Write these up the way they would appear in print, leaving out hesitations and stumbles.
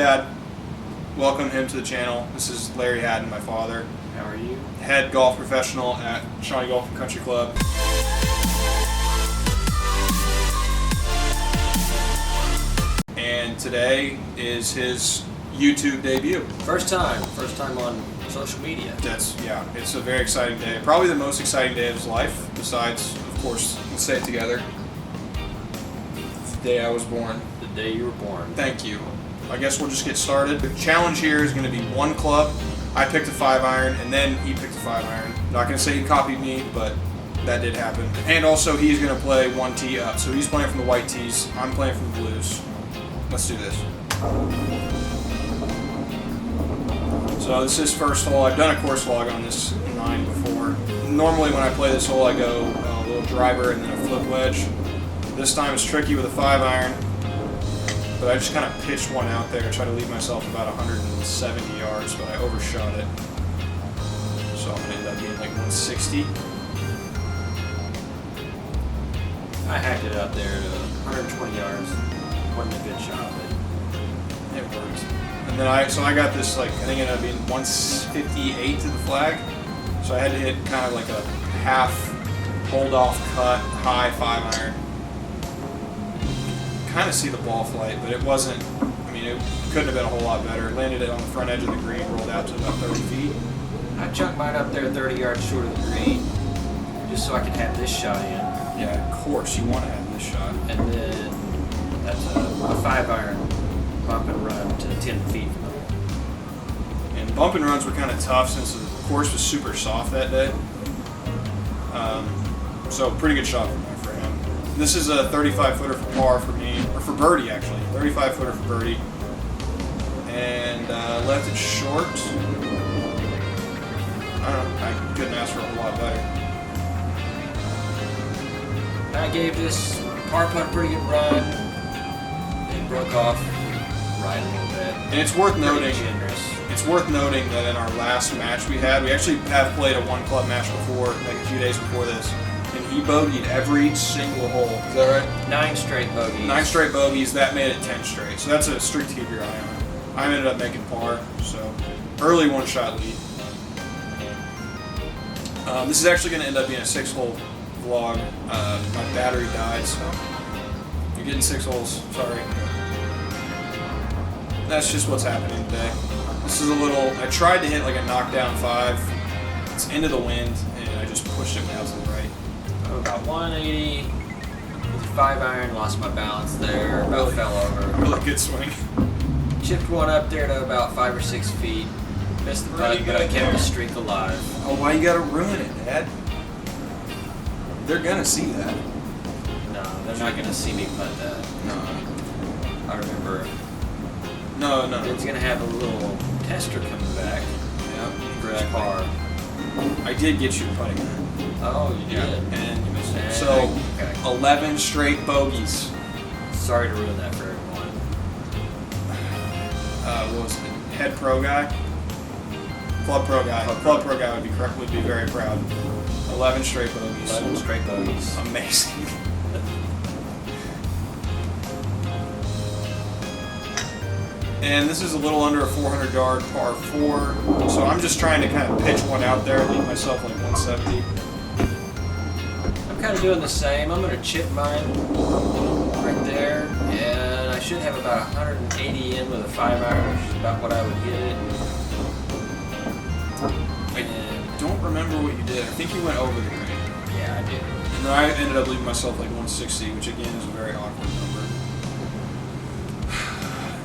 Dad. Welcome him to the channel. This is Larry Hadden, my father. How are you? Head golf professional at Shawnee Golf and Country Club. And today is his YouTube debut. First time on social media. It's a very exciting day. Probably the most exciting day of his life, besides, of course, let's say it together. The day I was born. The day you were born. Thank you. I guess we'll just get started. The challenge here is going to be one club. I picked a 5-iron, and then he picked a 5-iron. Not going to say he copied me, but that did happen. And also, he's going to play one tee up. So he's playing from the white tees. I'm playing from the blues. Let's do this. So this is first hole. I've done a course log on this 9 before. Normally when I play this hole, I go a little driver and then a flip wedge. This time it's tricky with a 5-iron. But I just kind of pitched one out there, tried to leave myself about 170 yards, but I overshot it. So I'm going to end up being like 160. I hacked it out there to 120 yards. Wasn't a good shot, but it worked. And then I got this, like, I think it ended up being 158 to the flag. So I had to hit kind of like a half hold off cut, high 5-iron. Kind of see the ball flight, but it wasn't, I mean, it couldn't have been a whole lot better. Landed it on the front edge of the green, rolled out to about 30 feet. I chucked mine up there 30 yards short of the green, just so I could have this shot in. Yeah, of course, you want to have this shot. And then that's a 5-iron bump and run to 10 feet from the And bump and runs were kind of tough since the course was super soft that day. So pretty good shot for him. This is a 35-footer for par for me, or for birdie actually. 35-footer for birdie. And left it short. I don't know, I couldn't ask for a whole lot better. I gave this par putt a pretty good run. It broke off right a little bit. And it's worth noting. Generous. It's worth noting that in our last match we actually have played a one-club match before, like a few days before this, and he bogeyed every single hole. Is that right? 9 straight bogeys. 9 straight bogeys. That made it 10 straight. So that's a streak to keep your eye on. I ended up making par, so early one-shot lead. This is actually going to end up being a 6-hole vlog. My battery died, so you're getting 6 holes. Sorry. That's just what's happening today. This is a little, I tried to hit like a knockdown 5. It's into the wind, and I just pushed it out to the right. I'm about 180 with a 5-iron, lost my balance there, about fell over. Really good swing. Chipped one up there to about 5 or 6 feet. Missed the putt, but I kept the streak alive. Oh, why you gotta ruin it, Dad? They're gonna see that. No, they're not gonna see me putt that. No. I remember. No. It's gonna have a little tester coming back. Yeah. For that par. I did get you putting that. Oh, you did. And you missed it. And So, okay. 11 straight bogeys. Sorry to ruin that for everyone. What was it? Head pro guy? Club pro guy. Club pro guy would be very proud. 11 straight bogeys. 11 straight bogeys. Amazing. And this is a little under a 400-yard par 4, so I'm just trying to kind of pitch one out there, leave myself like 170. I'm kind of doing the same. I'm going to chip mine right there, and I should have about 180 in with a 5-iron, which is about what I would hit it. I don't remember what you did. I think you went over the green. Yeah, I did. And then I ended up leaving myself like 160, which again is a very awkward number.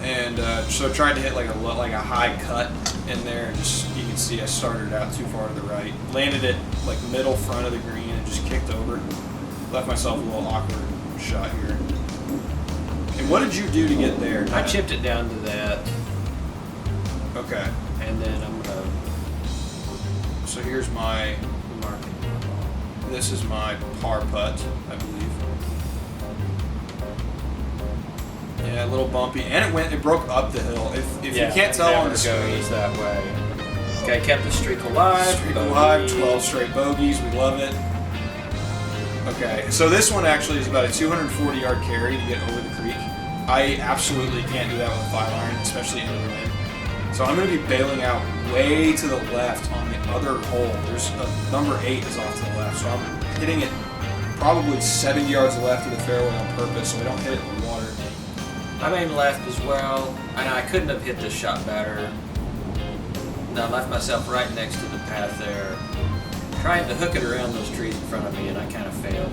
And so I tried to hit like a high cut in there, and just you can see I started out too far to the right, landed it like middle front of the green, and just kicked over. Left myself a little awkward shot here. And what did you do to get there? I chipped it down to that. Okay. And then I'm gonna. So here's my Mark it. This is my par putt, I believe. Yeah, a little bumpy, and it broke up the hill. If you can't tell on the screen, that way. Okay, kept the streak alive. Streak alive, 12 straight bogeys. We love it. Okay, so this one actually is about a 240-yard carry to get over the creek. I absolutely can't do that with a 5-iron, especially into the wind. So I'm going to be bailing out way to the left on the other hole. There's number 8 is off to the left, so I'm hitting it probably 70 yards left of the fairway on purpose, so I don't hit it in the water. I'm aiming left as well, and I couldn't have hit this shot better. No, I left myself right next to the path there, trying to hook it around those trees in front of me, and I kind of failed.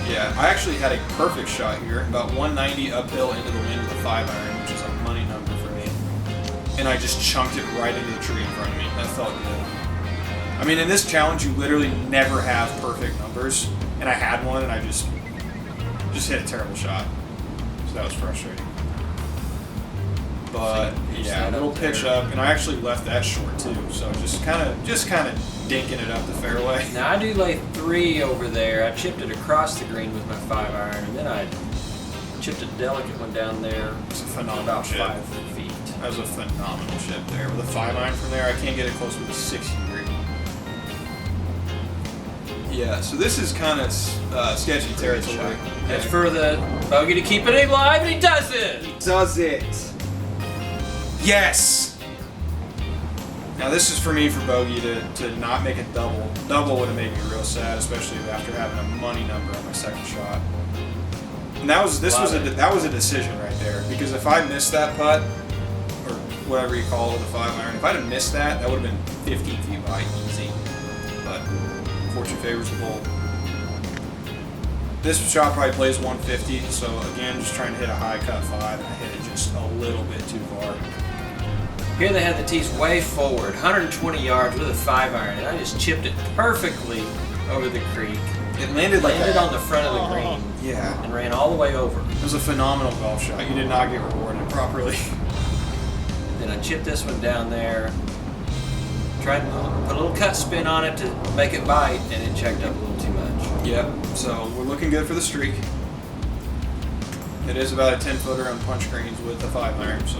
Yeah, I actually had a perfect shot here, about 190 uphill into the wind with a 5-iron, which is a money number for me. And I just chunked it right into the tree in front of me. That felt good. I mean, in this challenge, you literally never have perfect numbers, and I had one, and I just hit a terrible shot. So that was frustrating. But yeah, a little pitch up, and I actually left that short too. So just kind of dinking it up the fairway. Now I do lay 3 over there. I chipped it across the green with my 5-iron, and then I chipped a delicate one down there. It's a phenomenal about chip. 5 feet. That was a phenomenal chip there. With a 5-iron from there, I can't get it close with a 60 degree. Yeah, so this is kind of sketchy territory. That's for the bogey to keep it alive, and he does it! Does it? Yes! Now this is for me for bogey to not make it double. Double would have made me real sad, especially after having a money number on my second shot. And that was a decision right there, because if I missed that putt, or whatever you call it, the 5-iron, if I'd have missed that, that would have been 15 feet by easy. But fortune favors the bold. This shot probably plays 150, so again, just trying to hit a high cut 5, and I hit it just a little bit too far. Here they had the tees way forward, 120 yards with a 5-iron, and I just chipped it perfectly over the creek. It landed on the front of the green. Yeah. And ran all the way over. It was a phenomenal golf shot. You did not get rewarded properly. Then I chipped this one down there. Tried to put a little cut spin on it to make it bite, and it checked up a little too much. Yep. So we're looking good for the streak. It is about a 10-footer on punch greens with a 5-iron, so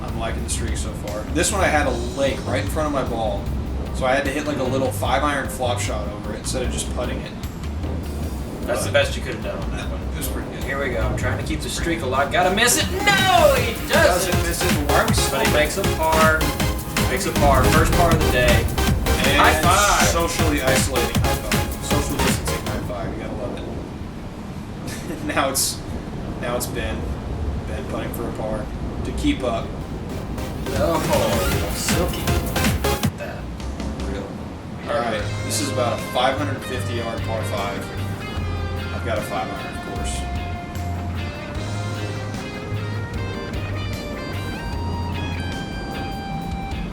I'm liking the streak so far. This one I had a lake right in front of my ball, so I had to hit like a little 5-iron flop shot over it instead of just putting it. That's the best you could have done on that one. It was pretty good. Here we go. I'm trying to keep the streak alive. Gotta miss it. No, he doesn't. Miss it. Why are we But he makes a par. Makes a par. First par of the day. And High five. Socially isolating high five. Social distancing high five. You gotta love it. now it's Ben putting for a par to keep up. Oh, silky. That. Real. All right. This is about a 550-yard par 5. I've got a 5-iron, of course.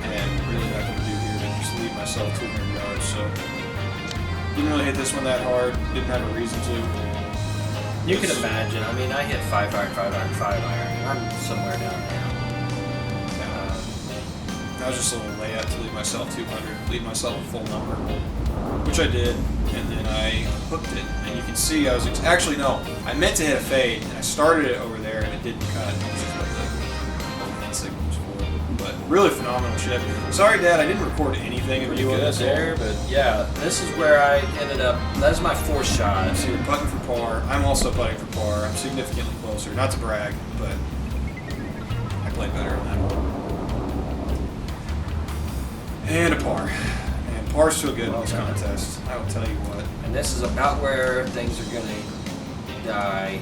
And really nothing to do here but just leave myself 200 yards. So didn't really hit this one that hard. Didn't have a reason to. You can imagine. I mean, I hit 5-iron, 5-iron, 5-iron. I'm somewhere down there. That was just a little layup to leave myself 200, leave myself a full number, which I did, and then I hooked it. And you can see I was actually no, I meant to hit a fade, and I started it over there, and it didn't cut, which is what the hand signals for. But really phenomenal chip. Sorry, Dad, I didn't record anything of you on this there, but yeah, this is where I ended up. That's my 4th shot. So you're putting for par. I'm also putting for par. I'm significantly closer. Not to brag, but I played better on that one. And a par. And par's so good in this contest. I will tell you what. And this is about where things are going to die.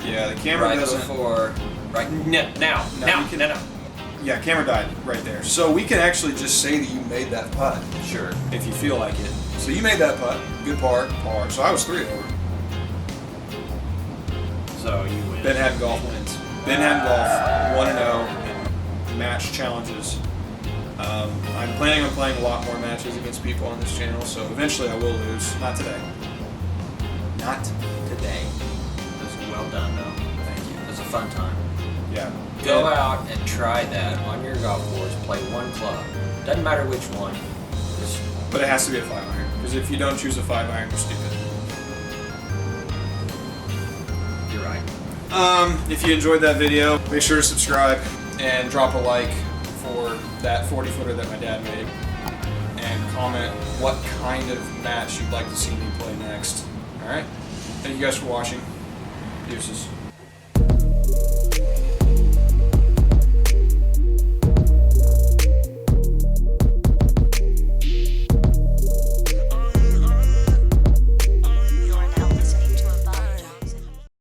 Yeah, the camera right doesn't. Before. Right now. No. Yeah, camera died right there. So we can actually just say that you made that putt. Sure. If you feel like it. So you made that putt. Good par. So I was 3 over. So you win. Ben Hadden Golf wins. Ben Hadden Golf 1-0 in match challenges. I'm planning on playing a lot more matches against people on this channel, so eventually I will lose. Not today. Not today. That's well done, though. Thank you. It's a fun time. Yeah. Go out and try that on your golf course. Play one club. Doesn't matter which one. But it has to be a 5-iron, because if you don't choose a 5-iron, you're stupid. You're right. If you enjoyed that video, make sure to subscribe and drop a like for that 40-footer that my dad made, and comment what kind of match you'd like to see me play next. Alright? Thank you guys for watching. Deuces.